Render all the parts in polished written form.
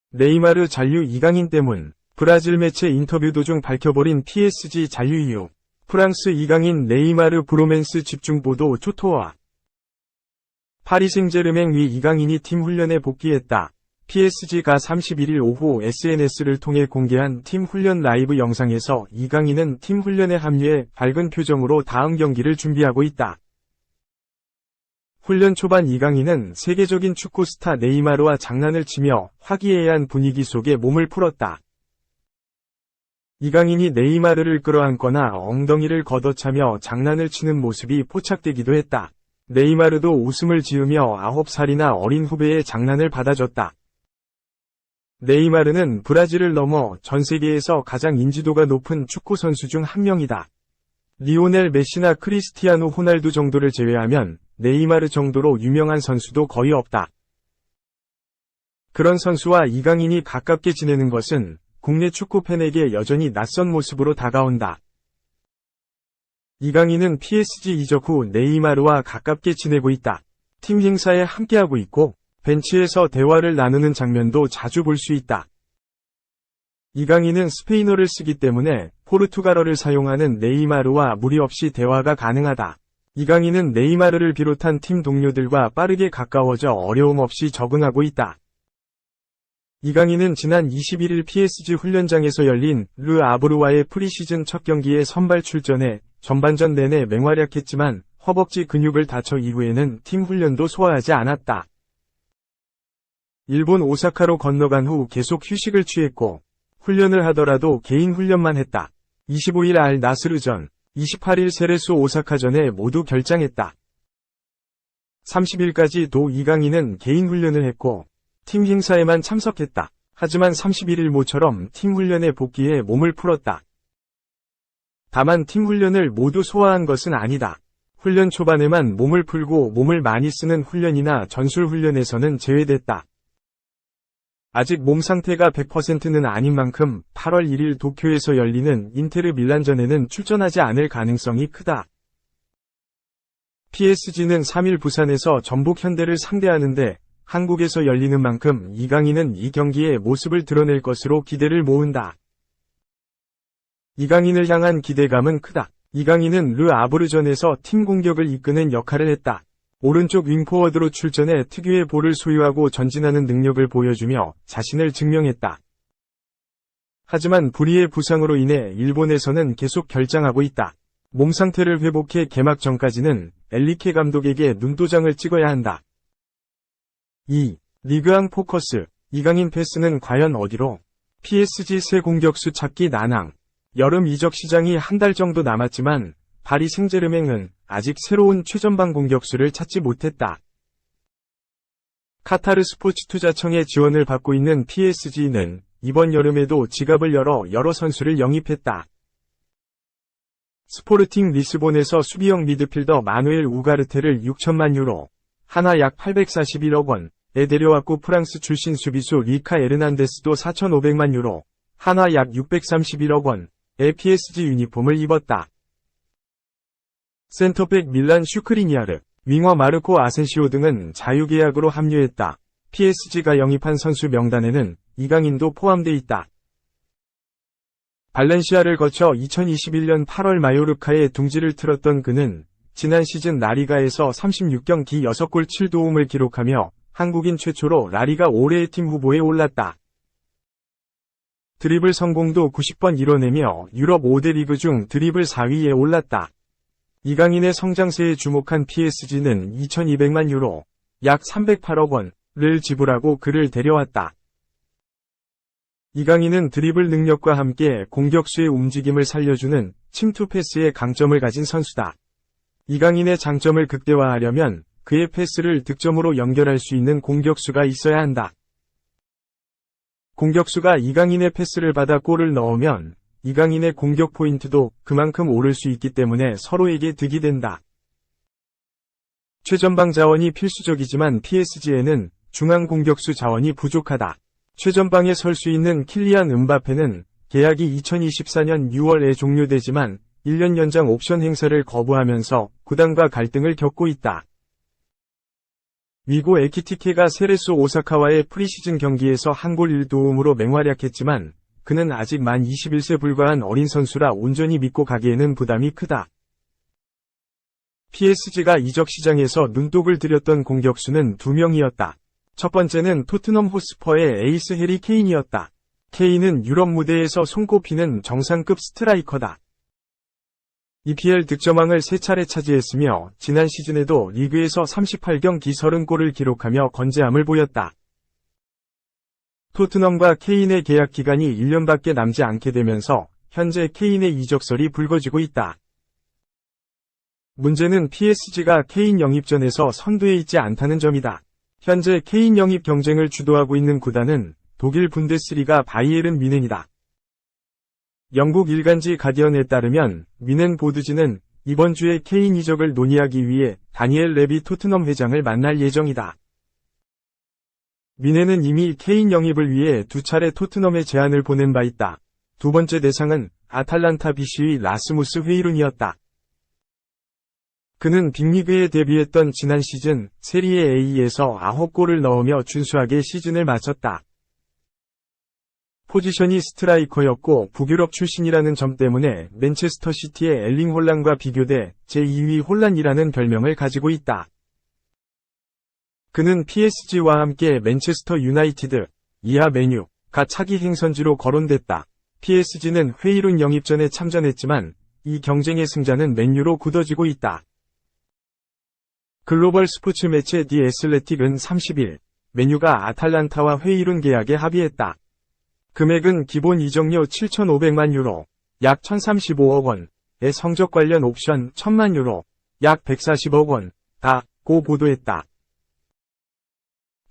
네이마르 잔류 이강인 때문. 브라질 매체 인터뷰 도중 밝혀버린 PSG 잔류 이유. 프랑스 이강인 네이마르 브로맨스 집중 보도 초토화. 파리 생제르맹 위 이강인이 팀 훈련에 복귀했다. PSG가 31일 오후 SNS를 통해 공개한 팀 훈련 라이브 영상에서 이강인은 팀 훈련에 합류해 밝은 표정으로 다음 경기를 준비하고 있다. 훈련 초반 이강인은 세계적인 축구 스타 네이마르와 장난을 치며 화기애애한 분위기 속에 몸을 풀었다. 이강인이 네이마르를 끌어안거나 엉덩이를 걷어차며 장난을 치는 모습이 포착되기도 했다. 네이마르도 웃음을 지으며 9살이나 어린 후배의 장난을 받아줬다. 네이마르는 브라질을 넘어 전 세계에서 가장 인지도가 높은 축구 선수 중 한 명이다. 리오넬 메시나 크리스티아노 호날두 정도를 제외하면 네이마르 정도로 유명한 선수도 거의 없다. 그런 선수와 이강인이 가깝게 지내는 것은 국내 축구 팬에게 여전히 낯선 모습으로 다가온다. 이강인은 PSG 이적 후 네이마르와 가깝게 지내고 있다. 팀 행사에 함께하고 있고 벤치에서 대화를 나누는 장면도 자주 볼 수 있다. 이강인은 스페인어를 쓰기 때문에 포르투갈어를 사용하는 네이마르와 무리 없이 대화가 가능하다. 이강인은 네이마르를 비롯한 팀 동료들과 빠르게 가까워져 어려움 없이 적응하고 있다. 이강인은 지난 21일 PSG 훈련장에서 열린 르 아브르와의 프리시즌 첫 경기에 선발 출전해 전반전 내내 맹활약했지만 허벅지 근육을 다쳐 이후에는 팀 훈련도 소화하지 않았다. 일본 오사카로 건너간 후 계속 휴식을 취했고 훈련을 하더라도 개인 훈련만 했다. 25일 알 나스르전, 28일 세레소 오사카전에 모두 결장했다. 30일까지 도 이강인은 개인 훈련을 했고 팀 행사에만 참석했다. 하지만 31일 모처럼 팀 훈련에 복귀해 몸을 풀었다. 다만 팀 훈련을 모두 소화한 것은 아니다. 훈련 초반에만 몸을 풀고 몸을 많이 쓰는 훈련이나 전술 훈련에서는 제외됐다. 아직 몸 상태가 100%는 아닌 만큼 8월 1일 도쿄에서 열리는 인테르 밀란전에는 출전하지 않을 가능성이 크다. PSG는 3일 부산에서 전북 현대를 상대하는데 한국에서 열리는 만큼 이강인은 이 경기에 모습을 드러낼 것으로 기대를 모은다. 이강인을 향한 기대감은 크다. 이강인은 르 아브르전에서 팀 공격을 이끄는 역할을 했다. 오른쪽 윙포워드로 출전해 특유의 볼을 소유하고 전진하는 능력을 보여주며 자신을 증명했다. 하지만 불의의 부상으로 인해 일본에서는 계속 결장하고 있다. 몸 상태를 회복해 개막 전까지는 엘리케 감독에게 눈도장을 찍어야 한다. 2. 리그앙 포커스. 이강인 패스는 과연 어디로? PSG 새 공격수 찾기 난항. 여름 이적 시장이 한 달 정도 남았지만 파리 생제르맹은 아직 새로운 최전방 공격수를 찾지 못했다. 카타르 스포츠 투자청의 지원을 받고 있는 PSG는 이번 여름에도 지갑을 열어 여러 선수를 영입했다. 스포르팅 리스본에서 수비형 미드필더 마누엘 우가르테를 6천만 유로, 하나 약 841억 원에 데려왔고 프랑스 출신 수비수 리카 에르난데스도 4,500만 유로, 하나 약 631억 원의 PSG 유니폼을 입었다. 센터백 밀란 슈크리니아르, 윙어 마르코 아센시오 등은 자유계약으로 합류했다. PSG가 영입한 선수 명단에는 이강인도 포함돼 있다. 발렌시아를 거쳐 2021년 8월 마요르카에 둥지를 틀었던 그는 지난 시즌 라리가에서 36경기 6골 7도움을 기록하며 한국인 최초로 라리가 올해의 팀 후보에 올랐다. 드리블 성공도 90번 이뤄내며 유럽 5대 리그 중 드리블 4위에 올랐다. 이강인의 성장세에 주목한 PSG는 2,200만 유로, 약 308억 원을 지불하고 그를 데려왔다. 이강인은 드리블 능력과 함께 공격수의 움직임을 살려주는 침투 패스의 강점을 가진 선수다. 이강인의 장점을 극대화하려면 그의 패스를 득점으로 연결할 수 있는 공격수가 있어야 한다. 공격수가 이강인의 패스를 받아 골을 넣으면 이강인의 공격 포인트도 그만큼 오를 수 있기 때문에 서로에게 득이 된다. 최전방 자원이 필수적이지만 PSG에는 중앙 공격수 자원이 부족하다. 최전방에 설 수 있는 킬리안 음바페는 계약이 2024년 6월에 종료되지만 1년 연장 옵션 행사를 거부하면서 구단과 갈등을 겪고 있다. 위고 에키티케가 세레소 오사카와의 프리시즌 경기에서 한 골 1도움으로 맹활약했지만 그는 아직 만 21세 불과한 어린 선수라 온전히 믿고 가기에는 부담이 크다. PSG가 이적 시장에서 눈독을 들였던 공격수는 2명이었다. 첫 번째는 토트넘 호스퍼의 에이스 해리 케인이었다. 케인은 유럽 무대에서 손꼽히는 정상급 스트라이커다. EPL 득점왕을 3차례 차지했으며 지난 시즌에도 리그에서 38경기 30골을 기록하며 건재함을 보였다. 토트넘과 케인의 계약 기간이 1년밖에 남지 않게 되면서 현재 케인의 이적설이 불거지고 있다. 문제는 PSG가 케인 영입전에서 선두에 있지 않다는 점이다. 현재 케인 영입 경쟁을 주도하고 있는 구단은 독일 분데스리가 바이에른 뮌헨이다. 영국 일간지 가디언에 따르면 뮌헨 보드지는 이번 주에 케인 이적을 논의하기 위해 다니엘 레비 토트넘 회장을 만날 예정이다. 뮌헨은 이미 케인 영입을 위해 2차례 토트넘에 제안을 보낸 바 있다. 두 번째 대상은 아탈란타 BC의 라스무스 헤이룬이었다. 그는 빅리그에 데뷔했던 지난 시즌 세리에 A에서 9골을 넣으며 준수하게 시즌을 마쳤다. 포지션이 스트라이커였고 북유럽 출신이라는 점 때문에 맨체스터 시티의 엘링 홀란과 비교돼 제2위 홀란이라는 별명을 가지고 있다. 그는 PSG와 함께 맨체스터 유나이티드, 이하 맨유가 차기 행선지로 거론됐다. PSG는 헤이룬 영입전에 참전했지만 이 경쟁의 승자는 맨유로 굳어지고 있다. 글로벌 스포츠 매체 디 애슬레틱은 30일 맨유가 아탈란타와 헤이룬 계약에 합의했다. 금액은 기본 이적료 7,500만 유로, 약 1,035억 원의 성적 관련 옵션 1,000만 유로, 약 140억 원다고 보도했다.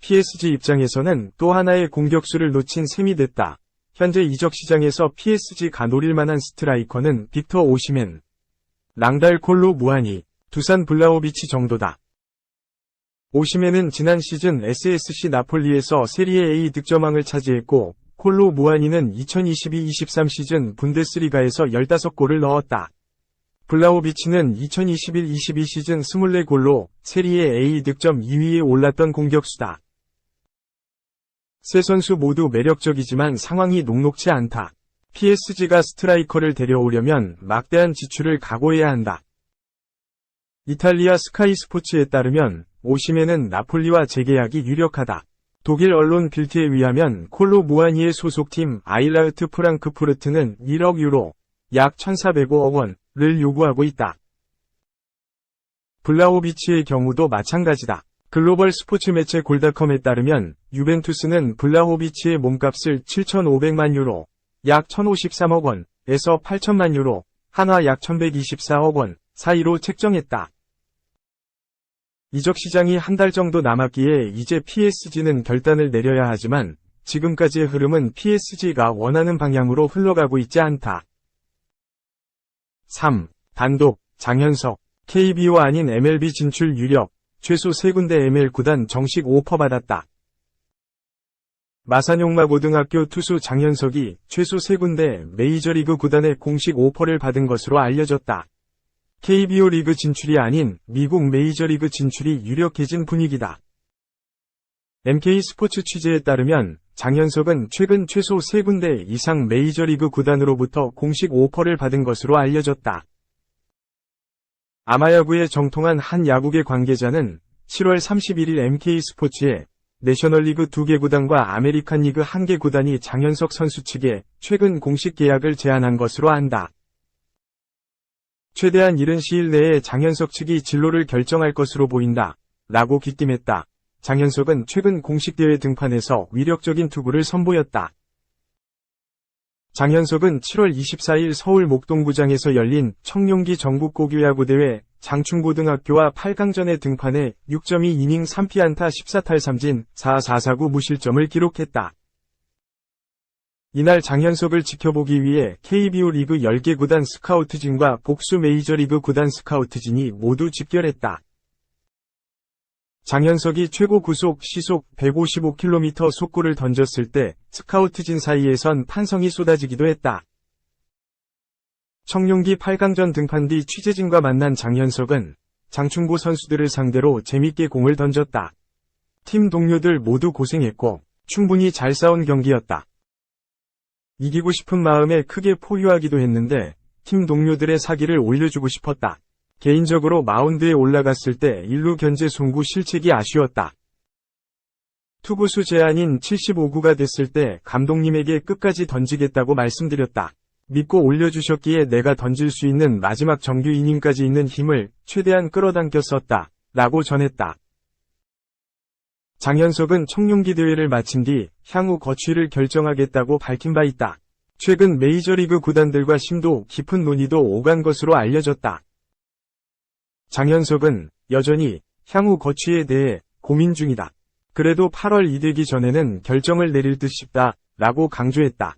PSG 입장에서는 또 하나의 공격수를 놓친 셈이 됐다. 현재 이적 시장에서 PSG가 노릴 만한 스트라이커는 빅터 오시멘, 랑달 콜로 무아니, 두산 블라호비치 정도다. 오시멘은 지난 시즌 SSC 나폴리에서 세리에 A 득점왕을 차지했고 콜로 무아니는 2022-23 시즌 분데스리가에서 15골을 넣었다. 블라호비치는 2021-22 시즌 24골로 세리에 A 득점 2위에 올랐던 공격수다. 세 선수 모두 매력적이지만 상황이 녹록치 않다. PSG가 스트라이커를 데려오려면 막대한 지출을 각오해야 한다. 이탈리아 스카이 스포츠에 따르면 오시멘은 나폴리와 재계약이 유력하다. 독일 언론 빌트에 의하면 콜로 무아니의 소속팀 아일라흐트 프랑크푸르트는 1억 유로, 약 1,405억 원을 요구하고 있다. 블라호비치의 경우도 마찬가지다. 글로벌 스포츠 매체 골닷컴에 따르면 유벤투스는 블라호비치의 몸값을 7,500만 유로, 약 1,053억 원에서 8,000만 유로, 한화 약 1,124억 원 사이로 책정했다. 이적 시장이 한 달 정도 남았기에 이제 PSG는 결단을 내려야 하지만 지금까지의 흐름은 PSG가 원하는 방향으로 흘러가고 있지 않다. 3. 단독, 장현석, KBO 아닌 MLB 진출 유력, 최소 3군데 ML 구단 정식 오퍼 받았다. 마산용마고등학교 투수 장현석이 최소 3군데 메이저리그 구단의 공식 오퍼를 받은 것으로 알려졌다. KBO 리그 진출이 아닌 미국 메이저리그 진출이 유력해진 분위기다. MK 스포츠 취재에 따르면 장현석은 최근 최소 3군데 이상 메이저리그 구단으로부터 공식 오퍼를 받은 것으로 알려졌다. 아마야구에 정통한 한 야구계 관계자는 7월 31일 MK 스포츠에 내셔널리그 2개 구단과 아메리칸 리그 1개 구단이 장현석 선수 측에 최근 공식 계약을 제안한 것으로 안다. 최대한 이른 시일 내에 장현석 측이 진로를 결정할 것으로 보인다. 라고 귀띔했다. 장현석은 최근 공식 대회 등판에서 위력적인 투구를 선보였다. 장현석은 7월 24일 서울 목동구장에서 열린 청룡기 전국고교야구대회 장충고등학교와 8강전에 등판해 6.2이닝 3피안타 14탈 3진 4.449 무실점을 기록했다. 이날 장현석을 지켜보기 위해 KBO 리그 10개 구단 스카우트진과 복수 메이저리그 구단 스카우트진이 모두 집결했다. 장현석이 최고 구속 시속 155km 속구를 던졌을 때 스카우트진 사이에선 탄성이 쏟아지기도 했다. 청룡기 8강전 등판 뒤 취재진과 만난 장현석은 장충고 선수들을 상대로 재밌게 공을 던졌다. 팀 동료들 모두 고생했고 충분히 잘 싸운 경기였다. 이기고 싶은 마음에 크게 포효하기도 했는데 팀 동료들의 사기를 올려주고 싶었다. 개인적으로 마운드에 올라갔을 때 1루 견제 송구 실책이 아쉬웠다. 투구수 제한인 75구가 됐을 때 감독님에게 끝까지 던지겠다고 말씀드렸다. 믿고 올려주셨기에 내가 던질 수 있는 마지막 정규 이닝까지 있는 힘을 최대한 끌어당겨 썼다. 라고 전했다. 장현석은 청룡기 대회를 마친 뒤 향후 거취를 결정하겠다고 밝힌 바 있다. 최근 메이저리그 구단들과 심도 깊은 논의도 오간 것으로 알려졌다. 장현석은 여전히 향후 거취에 대해 고민 중이다. 그래도 8월 2되기 전에는 결정을 내릴 듯 싶다. 라고 강조했다.